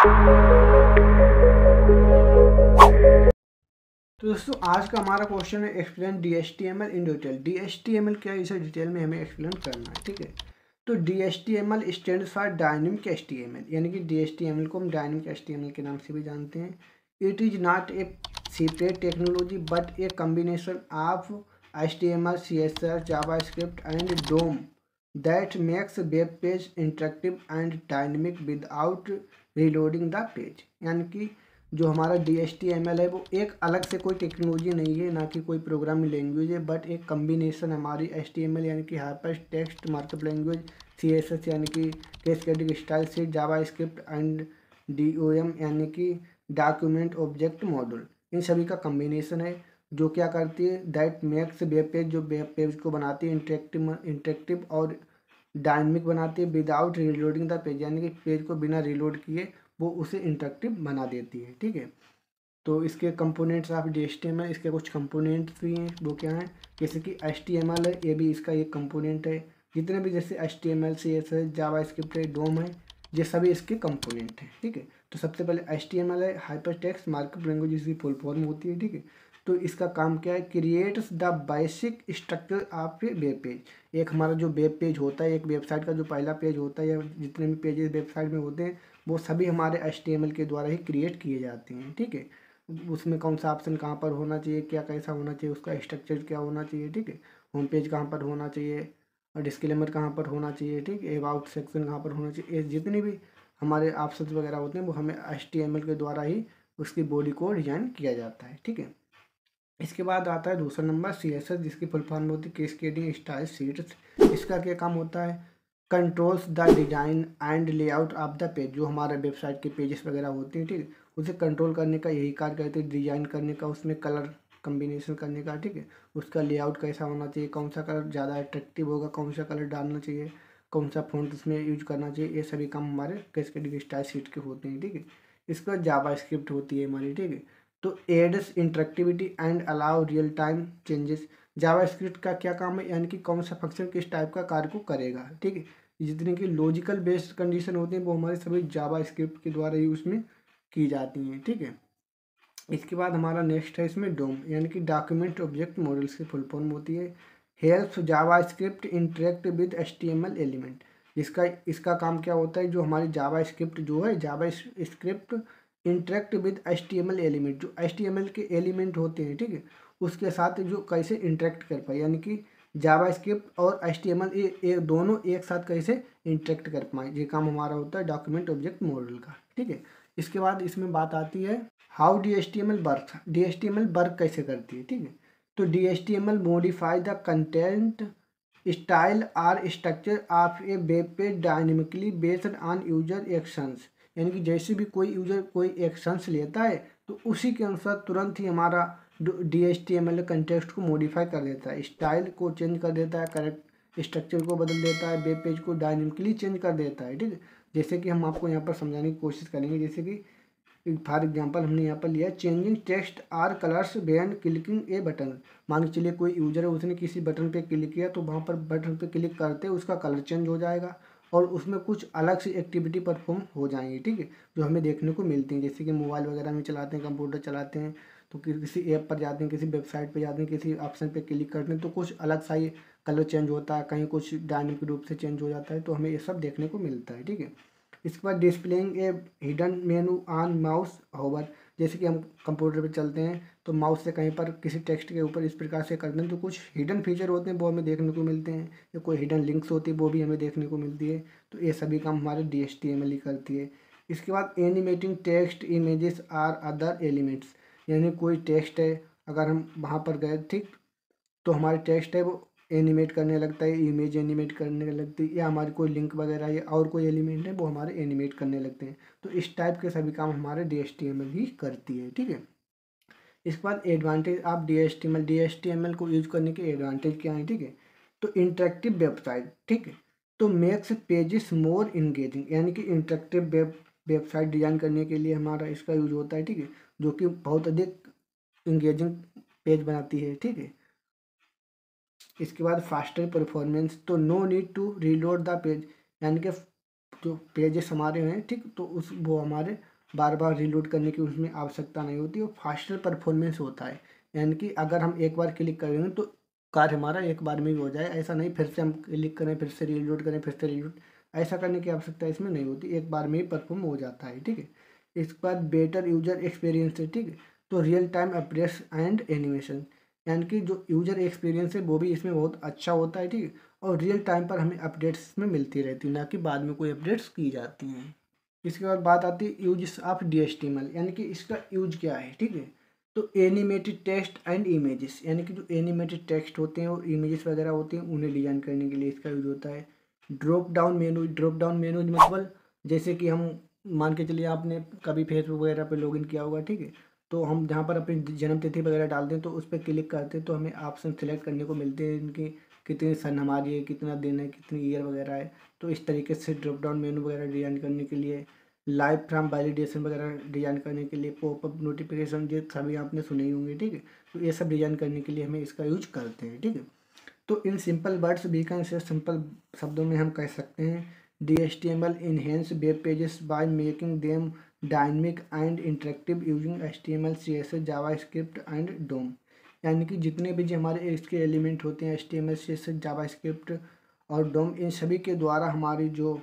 तो दोस्तों आज का हमारा क्वेश्चन है explain DHTML in detail. DHTML क्या है, इसे डिटेल में हमें एक्सप्लेन करना है, ठीक है। तो DHTML stands for dynamic HTML, यानी कि DHTML को हम डायनेमिक HTML के नाम से भी जानते हैं। It is not a separate technology but A combination of HTML, CSS, JavaScript and DOM that makes web page interactive and dynamic without reloading the page. यानी कि जो हमारा DHTML है वो एक अलग से कोई टेक्नोलॉजी नहीं है, ना कि कोई प्रोग्रामिंग लैंग्वेज है, बट एक कम्बिनेशन हमारी HTML यानी कि hyper text markup language, CSS यानी कि cascading style sheet, JavaScript and DOM यानी कि डॉक्यूमेंट ऑब्जेक्ट मॉड्यूल, इन सभी का कम्बिनेशन है जो क्या करती है, दैट मेक्स वेब पेज, जो वेब पेज को बनाती है इंटरेक्टिव और डायनेमिक बनाती है विदाउट रीलोडिंग द पेज, यानी कि पेज को बिना रीलोड किए वो उसे इंटरेक्टिव बना देती है, ठीक है। तो इसके कंपोनेंट्स ऑफ DHTML, इसके कुछ कंपोनेंट्स भी हैं, वो क्या हैं, जैसे कि HTML है, ये भी इसका एक कंपोनेंट है। जितने भी जैसे HTML, CSS, जावास्क्रिप्ट है, DOM है, ये सभी इसके कंपोनेंट हैं, ठीक है। तो सबसे पहले HTML है, हाइपर टेक्स्ट मार्कअप लैंग्वेज, इसकी फुल फॉर्म होती है, ठीक है। तो इसका काम क्या है, creates the basic structure of a web page. एक हमारा जो वेब पेज होता है, एक वेबसाइट का जो पहला पेज होता है या जितने भी पेजेस वेबसाइट में होते हैं वो सभी हमारे HTML के द्वारा ही क्रिएट किए जाते हैं, ठीक है। उसमें कौन सा ऑप्शन कहाँ पर होना चाहिए, क्या कैसा होना चाहिए, उसका स्ट्रक्चर क्या होना चाहिए, ठीक है। होम पेज कहाँ पर होना चाहिए और डिस्क्लेमर कहाँ पर होना चाहिए, ठीक है। अबाउट सेक्शन कहाँ पर होना चाहिए, ये जितने भी हमारे ऑप्शन वगैरह होते हैं वो हमें HTML के द्वारा ही उसकी बॉडी को डिजाइन किया जाता है, ठीक है। इसके बाद आता है दूसरा नंबर CSS, जिसकी फुल फॉर्म होती है कैस्केडिंग स्टाइल शीट्स। इसका क्या काम होता है, controls the design and layout of the page. जो हमारे वेबसाइट के पेजेस वगैरह होते हैं, ठीक है, उसे कंट्रोल करने का यही कार्य करते हैं, डिजाइन करने का, उसमें कलर कम्बिनेशन करने का, ठीक है। उसका लेआउट कैसा होना चाहिए, कौन सा कलर ज़्यादा अट्रैक्टिव होगा, कौन सा कलर डालना चाहिए, कौन सा फ़ॉन्ट उसमें यूज करना चाहिए, ये सभी काम हमारे कैस्केडिंग स्टाइल शीट के होते हैं, ठीक है। इसके बाद जावास्क्रिप्ट होती है हमारी, ठीक है। तो adds interactivity and allow real time changes. JavaScript का क्या काम है, यानी कि कौन सा फंक्शन किस टाइप का कार्य को करेगा, ठीक है। जितने की लॉजिकल बेस्ड कंडीशन होती हैं वो हमारे सभी जावास्क्रिप्ट के द्वारा ही उसमें की जाती हैं, ठीक है। इसके बाद हमारा नेक्स्ट है इसमें डोम, यानी कि डॉक्यूमेंट ऑब्जेक्ट मॉडल्स की फुल फॉर्म होती है helps JavaScript interact with HTML element. इसका काम क्या होता है, जो हमारी जावास्क्रिप्ट जो है, JavaScript interact with HTML element, जो HTML के एलिमेंट होते हैं, ठीक है, उसके साथ जो कैसे इंटरेक्ट कर पाए, यानी कि जावास्क्रिप्ट और HTML ये दोनों एक साथ कैसे इंटरेक्ट कर पाए, ये काम हमारा होता है डॉक्यूमेंट ऑब्जेक्ट मॉडल का, ठीक है। इसके बाद इसमें बात आती है how DHTML work, DHTML work कैसे करती है, ठीक है। तो DHTML modify the content style or structure of a web page dynamically based on user actions. यानी कि जैसे भी कोई यूजर कोई एक्शंस लेता है तो उसी के अनुसार तुरंत ही हमारा DHTML कंटेक्स्ट को मॉडिफाई कर देता है, स्टाइल को चेंज कर देता है, करेक्ट स्ट्रक्चर को बदल देता है, वेब पेज को डायनेमिकली चेंज कर देता है, ठीक है। जैसे कि हम आपको यहाँ पर समझाने की कोशिश करेंगे, जैसे कि फॉर एग्जांपल हमने यहाँ पर लिया changing text or colours when clicking a button. मान के चलिए कोई यूजर है, उसने किसी बटन पे क्लिक किया तो वहाँ पर बटन पे क्लिक करते उसका कलर चेंज हो जाएगा और उसमें कुछ अलग सी एक्टिविटी परफॉर्म हो जाएंगी, ठीक है, जो हमें देखने को मिलती हैं। जैसे कि मोबाइल वगैरह में चलाते हैं, कंप्यूटर चलाते हैं, तो किसी ऐप पर जाते हैं, किसी वेबसाइट पर जाते हैं, किसी ऑप्शन पर क्लिक करते हैं तो कुछ अलग सा ही कलर चेंज होता है, कहीं कुछ डायनेमिक रूप से चेंज हो जाता है, तो हमें ये सब देखने को मिलता है, ठीक है। इसके बाद displaying a hidden menu on mouse hover. जैसे कि हम कंप्यूटर पे चलते हैं तो माउस से कहीं पर किसी टेक्स्ट के ऊपर इस प्रकार से करते हैं तो कुछ हिडन फीचर होते हैं वो हमें देखने को मिलते हैं, या कोई हिडन लिंक्स होती है वो भी हमें देखने को मिलती है। तो ये सभी काम हमारे DHTML ही करती है। इसके बाद animating text images or other elements, यानी कोई टेक्स्ट है, अगर हम वहाँ पर गए, ठीक, तो हमारे टेक्स्ट है वो एनिमेट करने लगता है, इमेज एनिमेट करने लगती है, या हमारी कोई लिंक वगैरह या और कोई एलिमेंट है वो हमारे एनिमेट करने लगते हैं। तो इस टाइप के सभी काम हमारे DHTML ही करती है, ठीक है। इसके बाद एडवांटेज ऑफ DHTML को यूज करने के एडवांटेज क्या है, ठीक है। तो इंटरेक्टिव वेबसाइट, ठीक है, तो मेक्स पेजेस मोर इंगेजिंग, यानी कि इंटरेक्टिव वेबसाइट डिजाइन करने के लिए हमारा इसका यूज होता है, ठीक है, जो कि बहुत अधिक इंगेजिंग पेज बनाती है, ठीक है। इसके बाद फास्टर परफॉर्मेंस, तो no need to reload the page, यानी कि जो पेजेस हमारे हैं, ठीक, तो उस वो हमारे बार बार रीलोड करने की उसमें आवश्यकता नहीं होती और फास्टर परफॉर्मेंस होता है। यानी कि अगर हम एक बार क्लिक करेंगे तो कार्य हमारा एक बार में भी हो जाए, ऐसा नहीं फिर से हम क्लिक करें फिर से रीलोड करें फिर से रीलोड, ऐसा करने की आवश्यकता इसमें नहीं होती, एक बार में ही परफॉर्म हो जाता है। ठीक है, इसके बाद बेटर यूजर एक्सपीरियंस है। ठीक है, तो real time updates and animation, यानी कि जो यूजर एक्सपीरियंस है वो भी इसमें बहुत अच्छा होता है। ठीक है, और रियल टाइम पर हमें अपडेट्स में मिलती रहती है, ना कि बाद में कोई अपडेट्स की जाती हैं। इसके बाद बात आती है यूज ऑफ DHTML, यानी कि इसका यूज क्या है। ठीक है, तो एनिमेटेड टेक्स्ट एंड इमेजेस, यानी कि जो एनिमेटेड टेक्स्ट होते हैं और इमेजेस वगैरह होते हैं उन्हें डिजाइन करने के लिए इसका यूज होता है। ड्रॉप डाउन मेनू मतलब जैसे कि हम मान के चलिए आपने कभी फेसबुक वगैरह पे लॉगिन किया होगा। ठीक है, तो हम जहाँ पर अपनी जन्म तिथि वगैरह डालते हैं तो उस पर क्लिक करते हैं तो हमें ऑप्शन सेलेक्ट करने को मिलते हैं इनकी, कितनी सन हमारी है, कितना दिन है, कितनी ईयर वगैरह है। तो इस तरीके से ड्रॉप डाउन मेनू वगैरह डिजाइन करने के लिए, लाइव फ्रॉम वैलिडेशन वगैरह डिजाइन करने के लिए, पॉपअप नोटिफिकेशन ये सभी आपने सुने ही होंगे। ठीक है, तो ये सब डिजाइन करने के लिए हमें इसका यूज करते हैं। ठीक है, तो in simple words we can say, simple शब्दों में हम कह सकते हैं DHTML enhance web pages by making them dynamic and interactive using HTML CSS JavaScript and DOM, यानी कि जितने भी जो हमारे इसके एलिमेंट होते हैं HTML CSS जावास्क्रिप्ट और डोम, इन सभी के द्वारा हमारी जो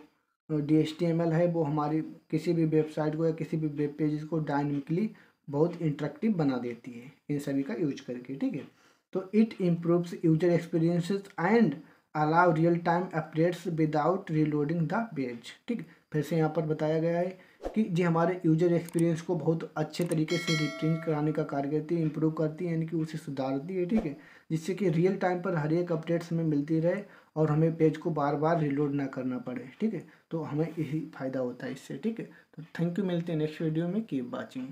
DHTML है वो हमारी किसी भी वेबसाइट को या किसी भी वेब पेजेस को डायनेमिकली बहुत इंटरेक्टिव बना देती है इन सभी का यूज करके। ठीक है, तो it improves user experiences and allow real time updates without reloading the page. ठीक है, फिर से यहाँ पर बताया गया है कि जी हमारे यूजर एक्सपीरियंस को बहुत अच्छे तरीके से रिप्रेजेंट कराने का कार्य करती है, इंप्रूव करती है, यानी कि उसे सुधारती है। ठीक है, जिससे कि रियल टाइम पर हर एक अपडेट्स हमें मिलती रहे और हमें पेज को बार बार रिलोड ना करना पड़े। ठीक है, तो हमें यही फ़ायदा होता है इससे। ठीक है, तो थैंक यू, मिलते हैं नेक्स्ट वीडियो में, कीप वॉचिंग।